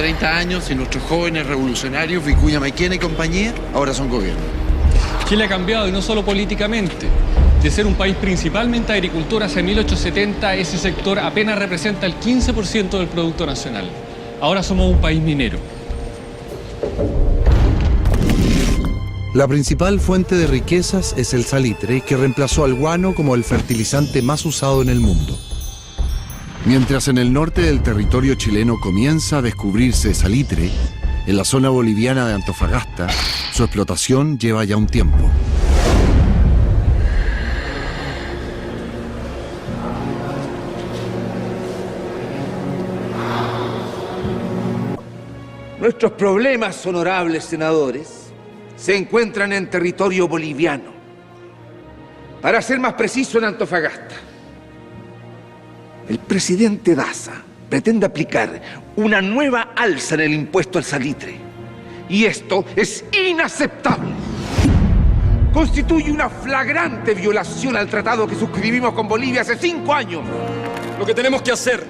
30 años y nuestros jóvenes revolucionarios, Vicuña Maquena y compañía, ahora son gobierno. Chile ha cambiado, y no solo políticamente. De ser un país principalmente agricultor, hacia 1870 ese sector apenas representa el 15% del Producto Nacional. Ahora somos un país minero. La principal fuente de riquezas es el salitre, que reemplazó al guano como el fertilizante más usado en el mundo. Mientras en el norte del territorio chileno comienza a descubrirse salitre, en la zona boliviana de Antofagasta, su explotación lleva ya un tiempo. Nuestros problemas, honorables senadores, se encuentran en territorio boliviano. Para ser más preciso, en Antofagasta. El presidente Daza pretende aplicar una nueva alza en el impuesto al salitre. Y esto es inaceptable. Constituye una flagrante violación al tratado que suscribimos con Bolivia hace 5 años. Lo que tenemos que hacer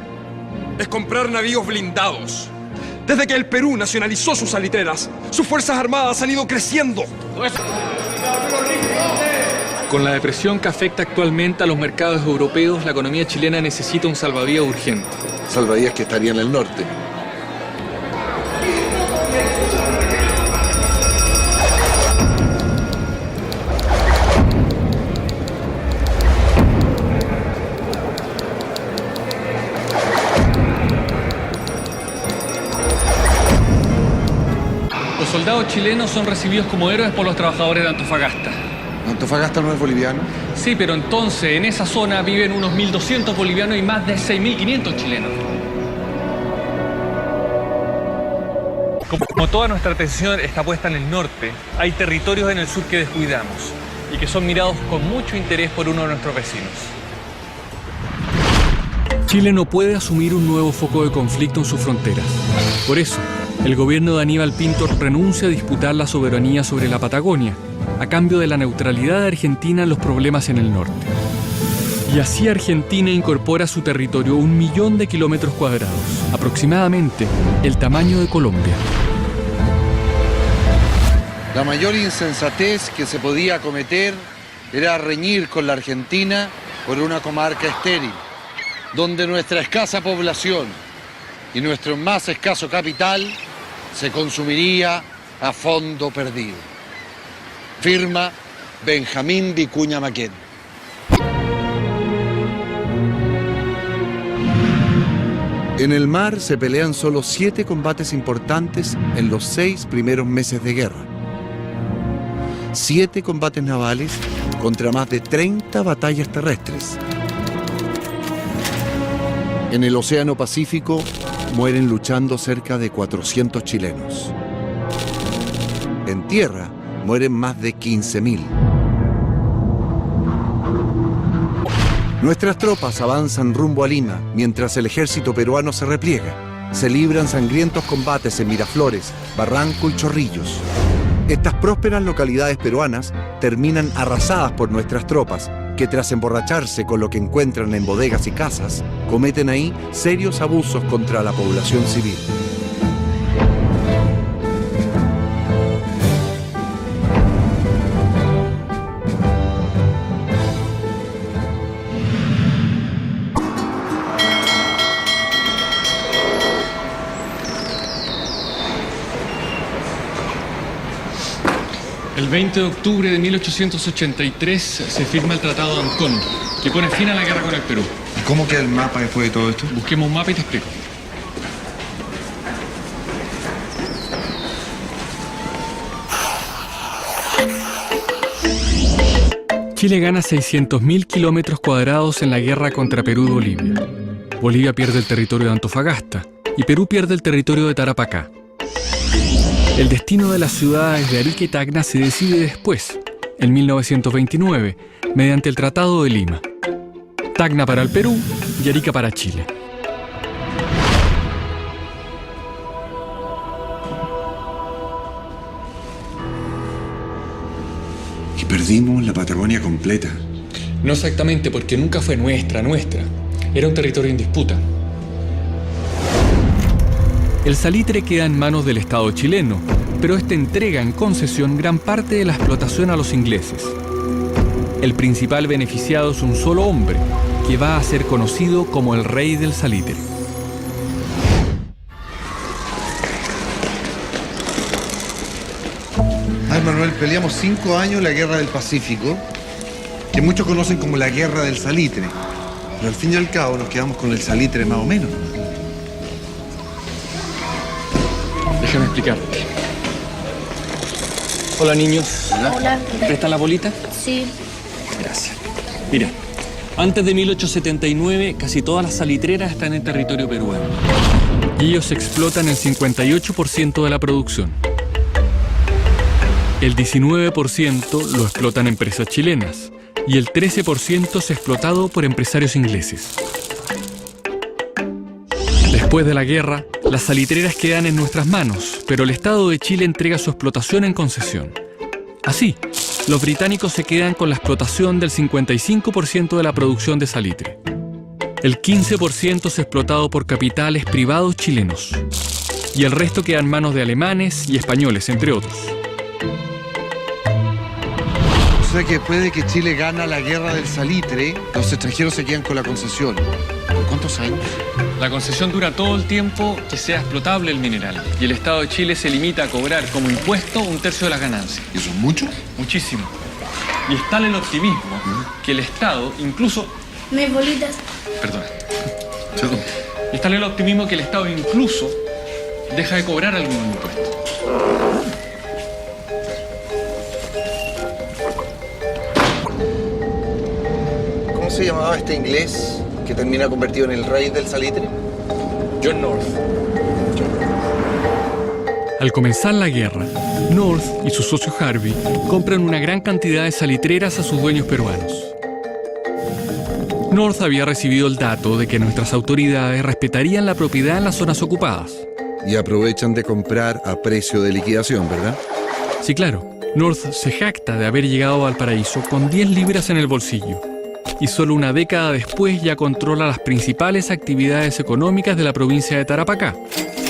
es comprar navíos blindados. Desde que el Perú nacionalizó sus salitreras, sus fuerzas armadas han ido creciendo. Con la depresión que afecta actualmente a los mercados europeos, la economía chilena necesita un salvavidas urgente. Salvavidas que estaría en el norte. Los soldados chilenos son recibidos como héroes por los trabajadores de Antofagasta. ¿Antofagasta no es boliviano? Sí, pero entonces en esa zona viven unos 1.200 bolivianos y más de 6.500 chilenos. Como toda nuestra atención está puesta en el norte, hay territorios en el sur que descuidamos y que son mirados con mucho interés por uno de nuestros vecinos. Chile no puede asumir un nuevo foco de conflicto en sus fronteras. Por eso, el gobierno de Aníbal Pinto renuncia a disputar la soberanía sobre la Patagonia, a cambio de la neutralidad de Argentina en los problemas en el norte. Y así Argentina incorpora a su territorio 1 millón de kilómetros cuadrados, aproximadamente el tamaño de Colombia. La mayor insensatez que se podía cometer era reñir con la Argentina por una comarca estéril, donde nuestra escasa población y nuestro más escaso capital se consumiría a fondo perdido. Firma Benjamín Vicuña Maquena. En el mar se pelean solo 7 combates importantes en los 6 primeros meses de guerra. 7 combates navales contra más de 30 batallas terrestres. En el Océano Pacífico mueren luchando cerca de 400 chilenos. En tierra mueren más de 15.000. Nuestras tropas avanzan rumbo a Lima, mientras el ejército peruano se repliega. Se libran sangrientos combates en Miraflores, Barranco y Chorrillos. Estas prósperas localidades peruanas terminan arrasadas por nuestras tropas, que tras emborracharse con lo que encuentran en bodegas y casas, cometen ahí serios abusos contra la población civil. El 20 de octubre de 1883 se firma el Tratado de Ancón, que pone fin a la guerra con el Perú. ¿Y cómo queda el mapa después de todo esto? Busquemos un mapa y te explico. Chile gana 600.000 kilómetros cuadrados en la guerra contra Perú y Bolivia. Bolivia pierde el territorio de Antofagasta y Perú pierde el territorio de Tarapacá. El destino de las ciudades de Arica y Tacna se decide después, en 1929, mediante el Tratado de Lima. Tacna para el Perú y Arica para Chile. Y perdimos la Patagonia completa. No exactamente, porque nunca fue nuestra. Era un territorio en disputa. El salitre queda en manos del Estado chileno, pero este entrega en concesión gran parte de la explotación a los ingleses. El principal beneficiado es un solo hombre, que va a ser conocido como el rey del salitre. Ay, Manuel, peleamos 5 años la Guerra del Pacífico, que muchos conocen como la Guerra del Salitre. Pero al fin y al cabo nos quedamos con el salitre más o menos. Déjame explicarte. Hola, niños. Hola. ¿Prestan la bolita? Sí. Gracias. Mira, antes de 1879 casi todas las salitreras están en territorio peruano. Y ellos explotan el 58% de la producción. El 19% lo explotan empresas chilenas y el 13% es explotado por empresarios ingleses. Después de la guerra, las salitreras quedan en nuestras manos, pero el Estado de Chile entrega su explotación en concesión. Así, los británicos se quedan con la explotación del 55% de la producción de salitre. El 15% es explotado por capitales privados chilenos. Y el resto queda en manos de alemanes y españoles, entre otros. O sea que después de que Chile gana la guerra del salitre, los extranjeros se quedan con la concesión. ¿Por cuántos años? La concesión dura todo el tiempo que sea explotable el mineral. Y el Estado de Chile se limita a cobrar como impuesto 1/3 de las ganancias. ¿Y eso es mucho? Muchísimo. Y es tal el optimismo que el Estado incluso... Mis bolitas. Perdona. Y es tal el optimismo que el Estado incluso deja de cobrar algunos impuestos. ¿Cómo se llamaba este inglés que termina convertido en el rey del salitre? John North. Al comenzar la guerra, North y su socio Harvey compran una gran cantidad de salitreras a sus dueños peruanos. North había recibido el dato de que nuestras autoridades respetarían la propiedad en las zonas ocupadas. Y aprovechan de comprar a precio de liquidación, ¿verdad? Sí, claro. North se jacta de haber llegado a Valparaíso con 10 libras en el bolsillo. Y solo una década después ya controla las principales actividades económicas de la provincia de Tarapacá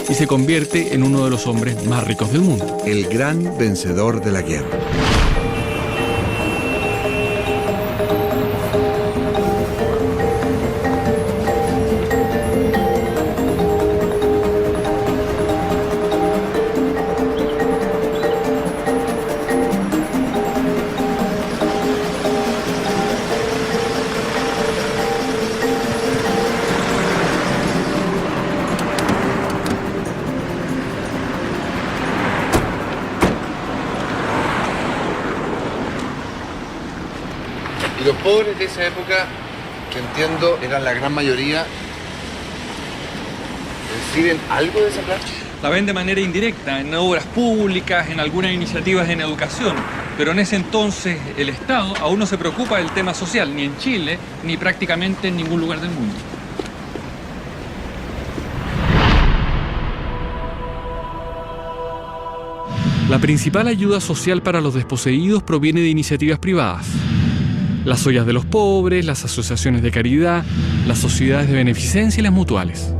y se convierte en uno de los hombres más ricos del mundo. El gran vencedor de la guerra. Y los pobres de esa época, que entiendo eran la gran mayoría, ¿reciben algo de esa plata? La ven de manera indirecta, en obras públicas, en algunas iniciativas en educación. Pero en ese entonces el Estado aún no se preocupa del tema social, ni en Chile, ni prácticamente en ningún lugar del mundo. La principal ayuda social para los desposeídos proviene de iniciativas privadas. Las ollas de los pobres, las asociaciones de caridad, las sociedades de beneficencia y las mutuales.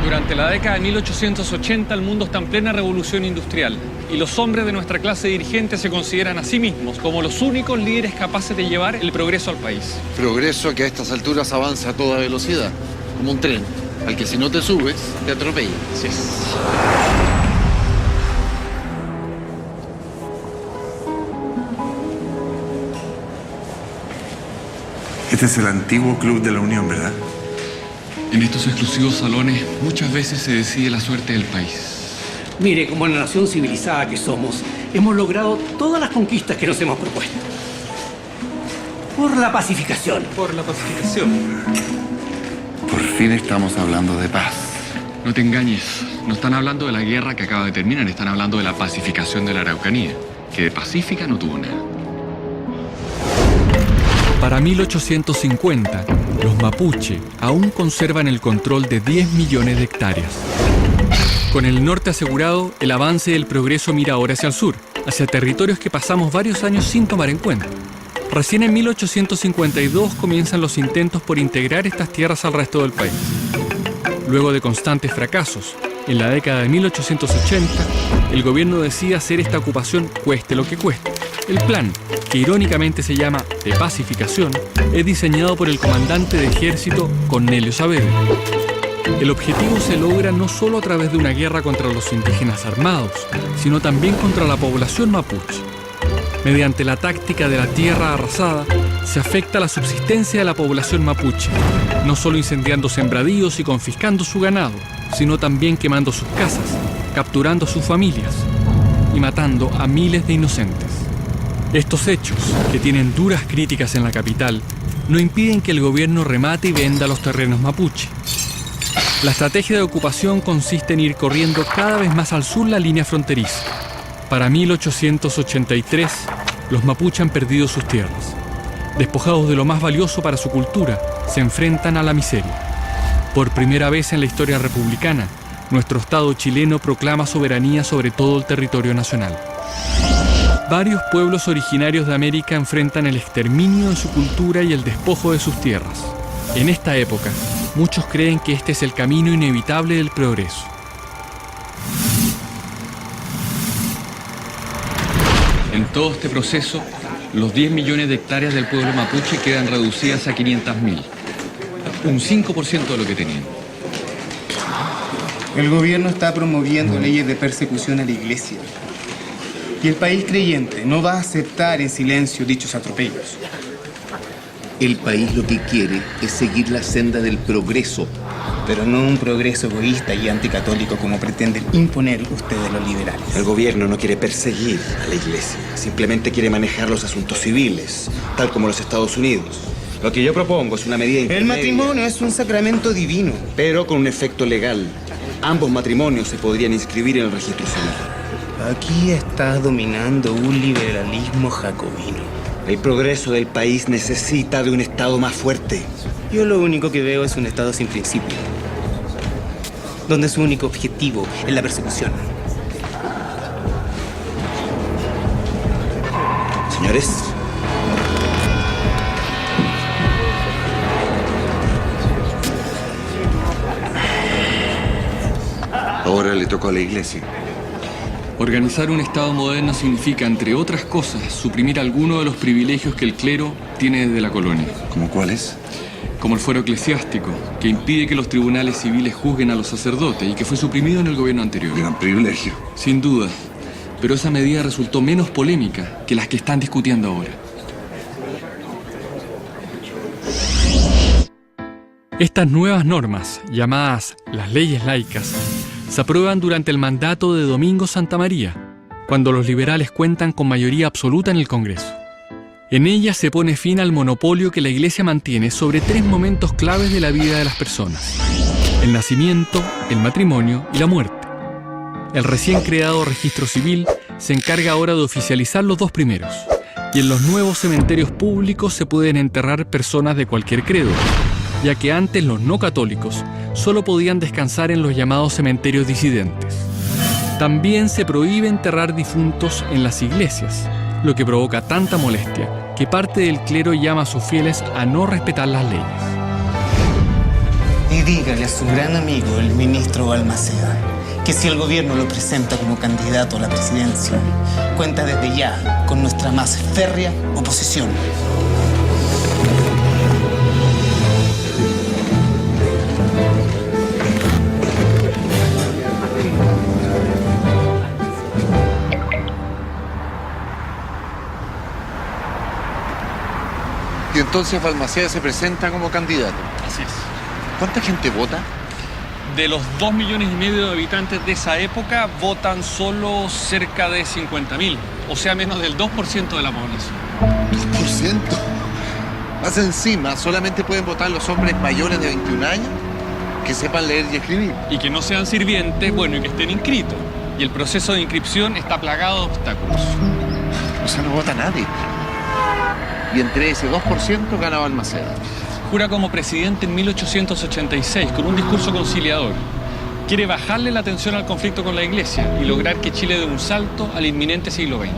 Durante la década de 1880 el mundo está en plena revolución industrial y los hombres de nuestra clase dirigente se consideran a sí mismos como los únicos líderes capaces de llevar el progreso al país. Progreso que a estas alturas avanza a toda velocidad, como un tren, al que si no te subes, te atropella. Así es. Este es el antiguo Club de la Unión, ¿verdad? En estos exclusivos salones muchas veces se decide la suerte del país. Mire, como la nación civilizada que somos, hemos logrado todas las conquistas que nos hemos propuesto. Por la pacificación. Por la pacificación. Por fin estamos hablando de paz. No te engañes, no están hablando de la guerra que acaba de terminar, están hablando de la pacificación de la Araucanía, que de pacífica no tuvo nada. Para 1850, los mapuche aún conservan el control de 10 millones de hectáreas. Con el norte asegurado, el avance del progreso mira ahora hacia el sur, hacia territorios que pasamos varios años sin tomar en cuenta. Recién en 1852 comienzan los intentos por integrar estas tierras al resto del país. Luego de constantes fracasos, en la década de 1880, el gobierno decide hacer esta ocupación cueste lo que cueste. El plan, que irónicamente se llama de pacificación, es diseñado por el comandante de ejército Cornelio Saavedra. El objetivo se logra no solo a través de una guerra contra los indígenas armados, sino también contra la población mapuche. Mediante la táctica de la tierra arrasada, se afecta la subsistencia de la población mapuche, no solo incendiando sembradíos y confiscando su ganado, sino también quemando sus casas, capturando a sus familias y matando a miles de inocentes. Estos hechos, que tienen duras críticas en la capital, no impiden que el gobierno remate y venda los terrenos mapuche. La estrategia de ocupación consiste en ir corriendo cada vez más al sur la línea fronteriza. Para 1883, los mapuche han perdido sus tierras. Despojados de lo más valioso para su cultura, se enfrentan a la miseria. Por primera vez en la historia republicana, nuestro Estado chileno proclama soberanía sobre todo el territorio nacional. Varios pueblos originarios de América enfrentan el exterminio de su cultura y el despojo de sus tierras. En esta época, muchos creen que este es el camino inevitable del progreso. En todo este proceso, los 10 millones de hectáreas del pueblo mapuche quedan reducidas a 500.000, un 5% de lo que tenían. El gobierno está promoviendo leyes de persecución a la iglesia. Y el país creyente no va a aceptar en silencio dichos atropellos. El país lo que quiere es seguir la senda del progreso. Pero no un progreso egoísta y anticatólico como pretenden imponer ustedes los liberales. El gobierno no quiere perseguir a la iglesia, simplemente quiere manejar los asuntos civiles, tal como los Estados Unidos. Lo que yo propongo es una medida intermedia. El matrimonio es un sacramento divino. Pero con un efecto legal. Ambos matrimonios se podrían inscribir en el registro civil. Aquí está dominando un liberalismo jacobino. El progreso del país necesita de un Estado más fuerte. Yo lo único que veo es un Estado sin principio, donde su único objetivo es la persecución. Señores, ahora le tocó a la iglesia. Organizar un Estado moderno significa, entre otras cosas, suprimir algunos de los privilegios que el clero tiene desde la colonia. ¿Cómo cuáles? Como el fuero eclesiástico, que impide que los tribunales civiles juzguen a los sacerdotes y que fue suprimido en el gobierno anterior. Gran privilegio. Sin duda, pero esa medida resultó menos polémica que las que están discutiendo ahora. Estas nuevas normas, llamadas las leyes laicas, se aprueban durante el mandato de Domingo Santa María, cuando los liberales cuentan con mayoría absoluta en el Congreso. En ellas se pone fin al monopolio que la Iglesia mantiene sobre 3 momentos claves de la vida de las personas: el nacimiento, el matrimonio y la muerte. El recién creado registro civil se encarga ahora de oficializar los 2 primeros, y en los nuevos cementerios públicos se pueden enterrar personas de cualquier credo, ya que antes los no católicos solo podían descansar en los llamados cementerios disidentes. También se prohíbe enterrar difuntos en las iglesias, lo que provoca tanta molestia que parte del clero llama a sus fieles a no respetar las leyes. Y dígale a su gran amigo, el ministro Balmaceda, que si el gobierno lo presenta como candidato a la presidencia, cuenta desde ya con nuestra más férrea oposición. Y entonces Balmaceda se presenta como candidato. Así es. ¿Cuánta gente vota? De los 2,5 millones de habitantes de esa época, votan solo cerca de 50.000, o sea, menos del 2% de la población. ¿2%? Más encima, solamente pueden votar los hombres mayores de 21 años que sepan leer y escribir. Y que no sean sirvientes, bueno, y que estén inscritos. Y el proceso de inscripción está plagado de obstáculos. O sea, no vota nadie. Y entre ese 2% gana Balmaceda. Jura como presidente en 1886 con un discurso conciliador. Quiere bajarle la atención al conflicto con la Iglesia y lograr que Chile dé un salto al inminente siglo XX.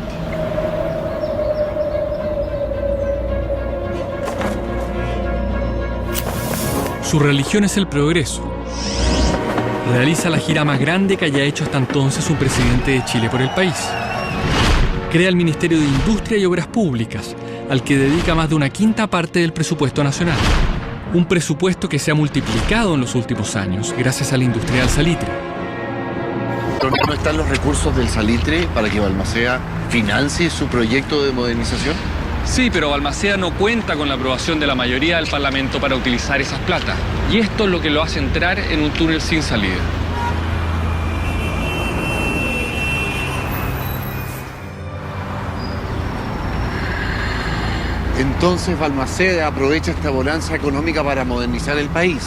Su religión es el progreso. Realiza la gira más grande que haya hecho hasta entonces un presidente de Chile por el país. Crea el Ministerio de Industria y Obras Públicas, al que dedica más de una quinta parte del presupuesto nacional. Un presupuesto que se ha multiplicado en los últimos años gracias al industrial salitre. ¿Dónde no están los recursos del salitre para que Balmaceda financie su proyecto de modernización? Sí, pero Balmaceda no cuenta con la aprobación de la mayoría del Parlamento para utilizar esas platas. Y esto es lo que lo hace entrar en un túnel sin salida. Entonces Balmaceda aprovecha esta bonanza económica para modernizar el país,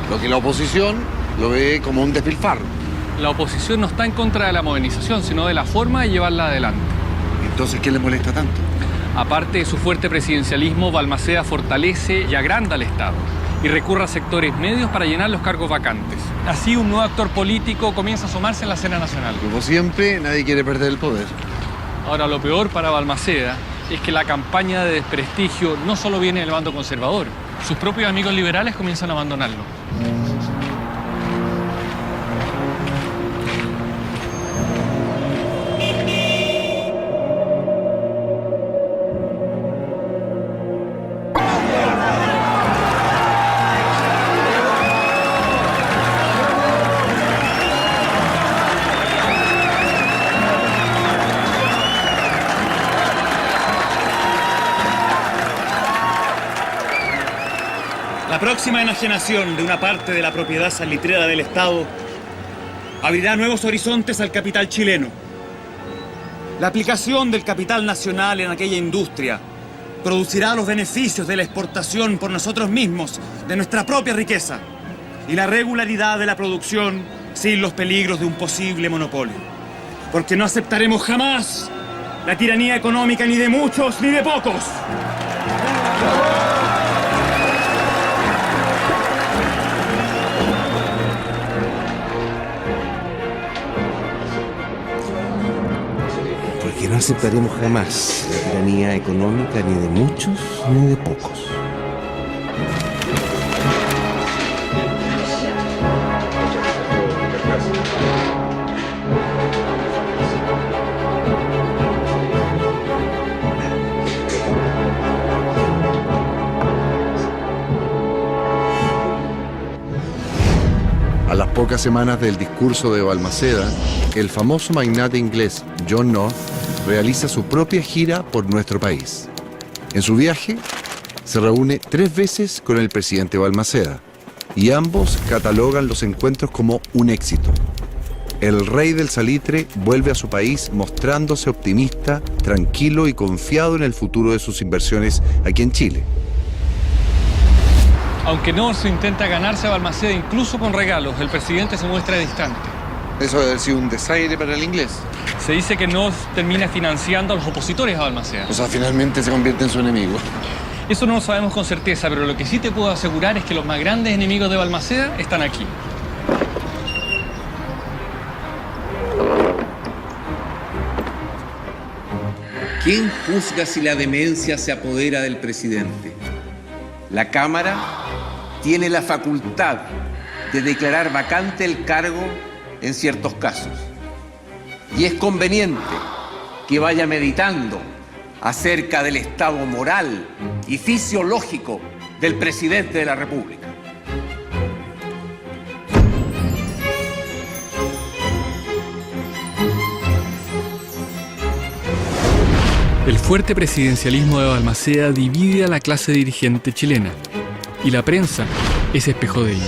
lo que la oposición lo ve como un despilfarro. La oposición no está en contra de la modernización, sino de la forma de llevarla adelante. Entonces, ¿qué le molesta tanto? Aparte de su fuerte presidencialismo, Balmaceda fortalece y agranda al Estado y recurre a sectores medios para llenar los cargos vacantes. Así, un nuevo actor político comienza a asomarse en la escena nacional. Como siempre, nadie quiere perder el poder. Ahora, lo peor para Balmaceda es que la campaña de desprestigio no solo viene del bando conservador. Sus propios amigos liberales comienzan a abandonarlo. La próxima enajenación de una parte de la propiedad salitrera del Estado abrirá nuevos horizontes al capital chileno. La aplicación del capital nacional en aquella industria producirá los beneficios de la exportación por nosotros mismos de nuestra propia riqueza y la regularidad de la producción sin los peligros de un posible monopolio. Porque no aceptaremos jamás la tiranía económica ni de muchos ni de pocos. Que no aceptaremos jamás la tiranía económica ni de muchos ni de pocos. A las pocas semanas del discurso de Balmaceda, el famoso magnate inglés John North realiza su propia gira por nuestro país. En su viaje, se reúne 3 veces con el presidente Balmaceda y ambos catalogan los encuentros como un éxito. El rey del salitre vuelve a su país mostrándose optimista, tranquilo y confiado en el futuro de sus inversiones aquí en Chile. Aunque North intenta ganarse a Balmaceda incluso con regalos, el presidente se muestra distante. Eso debe haber sido un desaire para el inglés. Se dice que North termina financiando a los opositores a Balmaceda. O sea, finalmente se convierte en su enemigo. Eso no lo sabemos con certeza, pero lo que sí te puedo asegurar es que los más grandes enemigos de Balmaceda están aquí. ¿Quién juzga si la demencia se apodera del presidente? La Cámara tiene la facultad de declarar vacante el cargo en ciertos casos. Y es conveniente que vaya meditando acerca del estado moral y fisiológico del presidente de la República. El fuerte presidencialismo de Balmaceda divide a la clase dirigente chilena y la prensa es espejo de ello.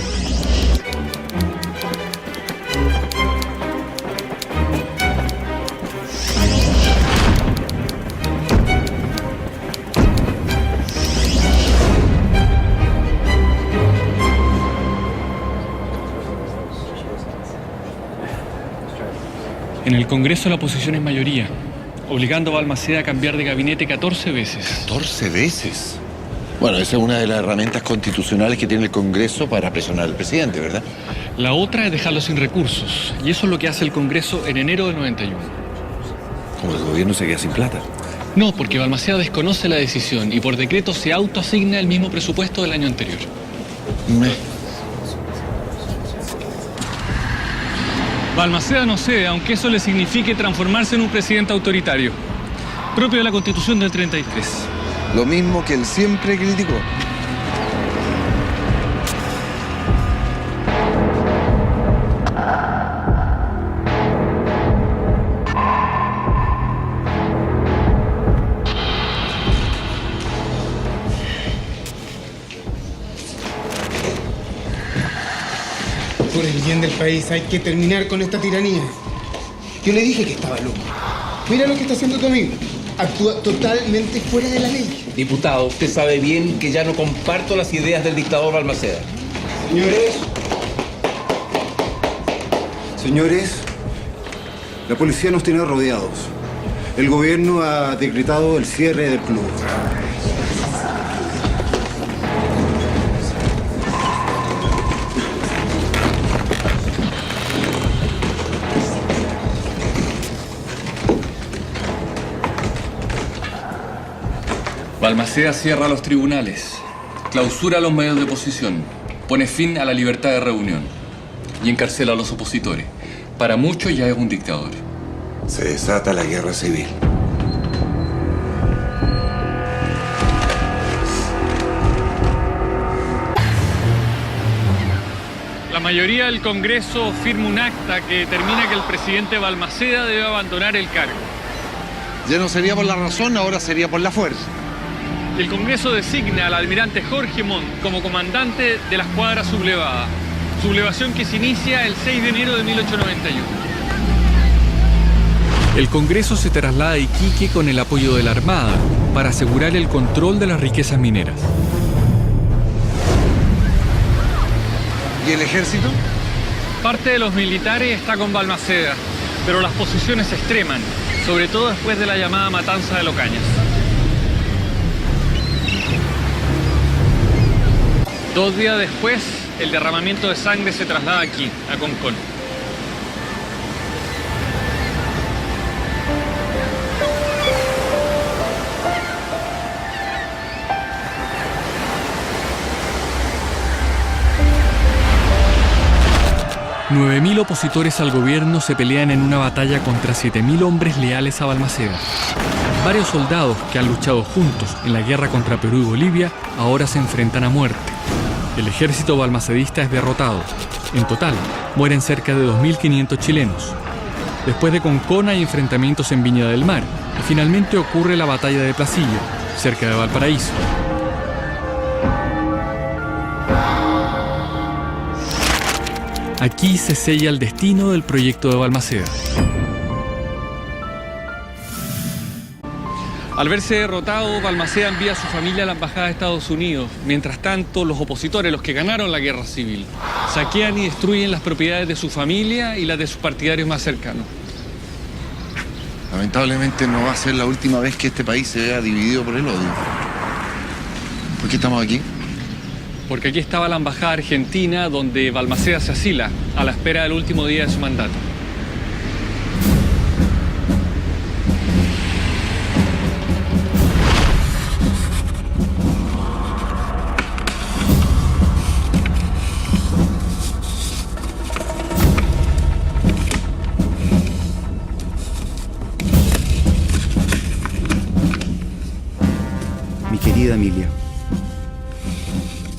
En el Congreso la oposición es mayoría, obligando a Balmaceda a cambiar de gabinete 14 veces. ¿14 veces? Bueno, esa es una de las herramientas constitucionales que tiene el Congreso para presionar al presidente, ¿verdad? La otra es dejarlo sin recursos, y eso es lo que hace el Congreso en enero del 91. Como el gobierno se queda sin plata. No, porque Balmaceda desconoce la decisión y por decreto se autoasigna el mismo presupuesto del año anterior. Balmaceda no cede, aunque eso le signifique transformarse en un presidente autoritario, propio de la Constitución del 33. Lo mismo que él siempre criticó. Por el bien del país hay que terminar con esta tiranía. Yo le dije que estaba loco. Mira lo que está haciendo tu amigo. Actúa totalmente fuera de la ley. Diputado, usted sabe bien que ya no comparto las ideas del dictador Balmaceda. Señores, la policía nos tiene rodeados. El gobierno ha decretado el cierre del club. Balmaceda cierra los tribunales, clausura los medios de oposición, pone fin a la libertad de reunión y encarcela a los opositores. Para muchos ya es un dictador. Se desata la guerra civil. La mayoría del Congreso firma un acta que determina que el presidente Balmaceda debe abandonar el cargo. Ya no sería por la razón, ahora sería por la fuerza. El Congreso designa al almirante Jorge Montt como comandante de la escuadra sublevada, sublevación que se inicia el 6 de enero de 1891. El Congreso se traslada a Iquique con el apoyo de la Armada para asegurar el control de las riquezas mineras. ¿Y el ejército? Parte de los militares está con Balmaceda, pero las posiciones se extreman, sobre todo después de la llamada matanza de Locañas. 2 días después, el derramamiento de sangre se traslada aquí, a Concón. $9.000 opositores al gobierno se pelean en una batalla contra 7.000 hombres leales a Balmaceda. Varios soldados que han luchado juntos en la guerra contra Perú y Bolivia ahora se enfrentan a muerte. El ejército balmacedista es derrotado. En total, mueren cerca de 2.500 chilenos. Después de Concón hay enfrentamientos en Viña del Mar y finalmente ocurre la batalla de Placilla, cerca de Valparaíso. Aquí se sella el destino del proyecto de Balmaceda. Al verse derrotado, Balmaceda envía a su familia a la embajada de Estados Unidos. Mientras tanto, los opositores, los que ganaron la guerra civil, saquean y destruyen las propiedades de su familia y las de sus partidarios más cercanos. Lamentablemente no va a ser la última vez que este país se vea dividido por el odio. ¿Por qué estamos aquí? Porque aquí estaba la embajada argentina donde Balmaceda se asila a la espera del último día de su mandato. Mi querida Emilia,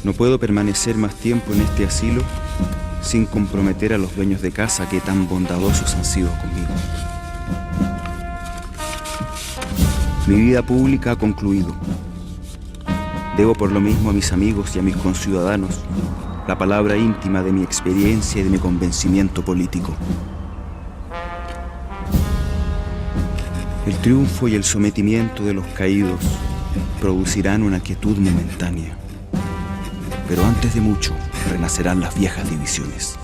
no puedo permanecer más tiempo en este asilo sin comprometer a los dueños de casa que tan bondadosos han sido conmigo. Mi vida pública ha concluido. Debo por lo mismo a mis amigos y a mis conciudadanos la palabra íntima de mi experiencia y de mi convencimiento político. El triunfo y el sometimiento de los caídos producirán una quietud momentánea. Pero antes de mucho, renacerán las viejas divisiones.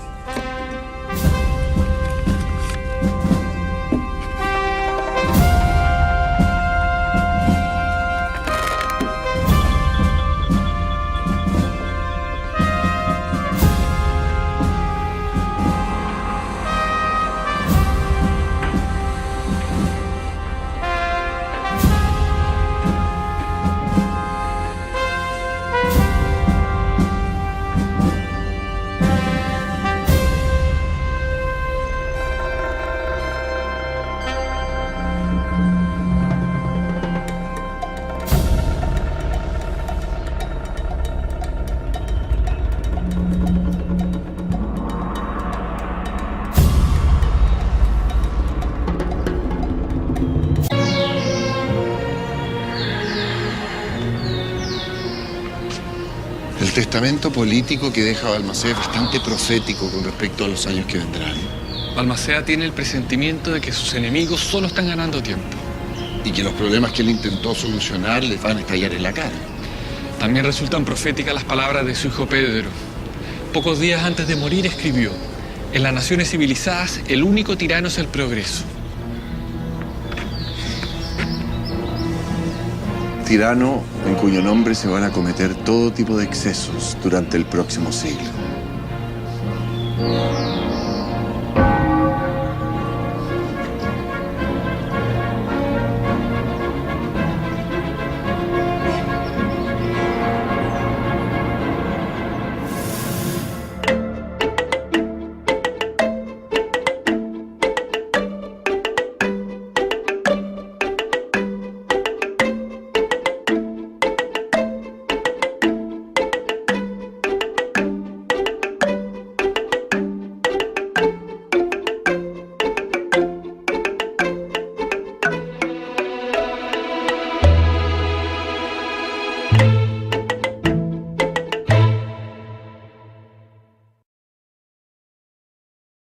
testamento político que deja Balmaceda es bastante profético con respecto a los años que vendrán. Balmaceda tiene el presentimiento de que sus enemigos solo están ganando tiempo. Y que los problemas que él intentó solucionar les van a estallar en la cara. También resultan proféticas las palabras de su hijo Pedro. Pocos días antes de morir escribió: en las naciones civilizadas el único tirano es el progreso. Tirano en cuyo nombre se van a cometer todo tipo de excesos durante el próximo siglo.